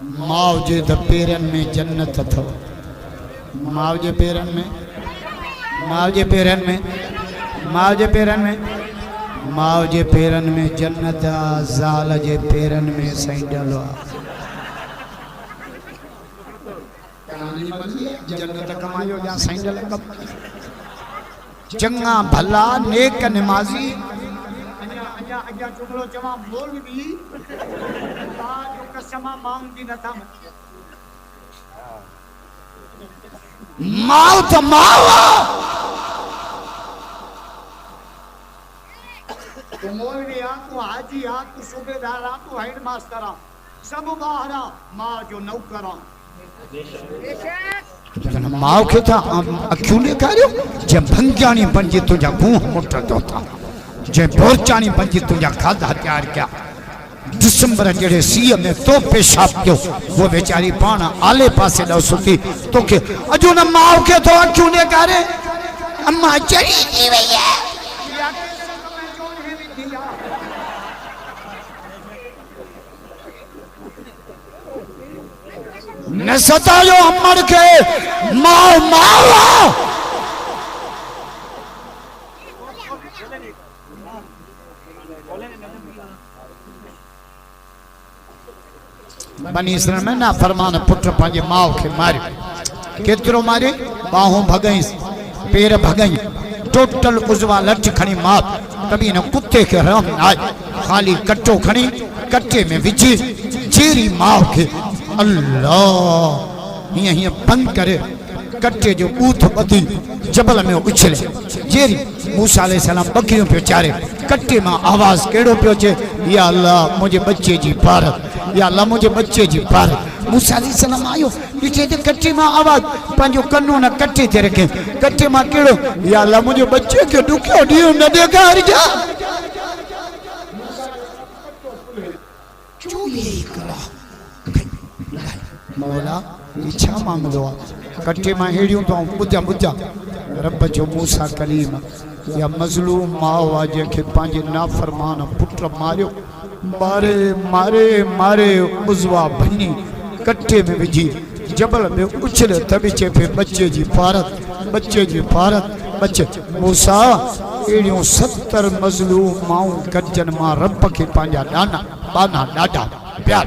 माव जे द पेरन में जन्नत अथव। माव जे पेरन में, माव जे पेरन में, माव जे पेरन में, माव जे पेरन में जन्नत आ, ज़ाल जे पेरन में सैंडल आ। जन्नत कमायो या सैंडल कम। चंगा भला नेक निमाजी अजा चुगलो जमा बोल भी जो कसमा मांगती न था। माव तो माव तू मौलवी आ, तू हाजी आ, तू सूबेदार आ, तू हेड मास्टर आ, सब बाहर आ, मां जो नौकर आ। माव के था अखियों ने कार्यो जब भंग्यानी बंजी तुझा मुंह मुट्ठ दोता जे बोरचानी बंजी तुझा खाधा तैयार क्या दिसंबर जेड़े सीए में तो पेशाब क्यों वो बेचारी पाना आले पासे न सुती तो के अजो न माव के तो अखियों ने करे अम्मा चली की भैया न सतायो अम्मड़ के माव माव बनी इसराइल में ना फरमान पुत्र पंजे माव के मारियो केतरो मारे बाहों भगई पैर भगई टोटल उजवा लच खणी माप कभी न कुत्ते के रहम आए खाली कट्टो खणी कट्टे में विझी जेरी माव के अल्लाह हिया हिया बंद करे कट्टे जो ऊथ बदी जबल में उछले जेरी मूसा अलैहि सलाम बकरियों पे चारे कट्टे में आवाज केड़ो पियो चे या अल्लाह मुझे बच्चे जी भारत या अल्लाह मुझे बच्चे जी भारत मूसा अलैहि सलाम आयो पीछे ते कट्टे में आवाज पंजो कन्नो न कट्टे ते रखे कट्टे में केड़ो या अल्लाह मुझे बच्चे के दुखियो दियो न देखा हर जा क्यों ये करा मौला इच्छा मांग लो कट्टे में हेड़ियों तो बुझा बुझा रब जो मूसा कलीम या मजलूम माओ आज के पांजे नाफरमान पुत्र मारियो मारे मारे मारे उजवा भनी कट्टे में विझी जबल में उछले तबीचे पे बच्चे जी भारत बच्चे जी भारत बच्चे मूसा एड़ियों 70 मजलूम माओ गजन मां रब के पांजा डाना बाना डाडा प्यार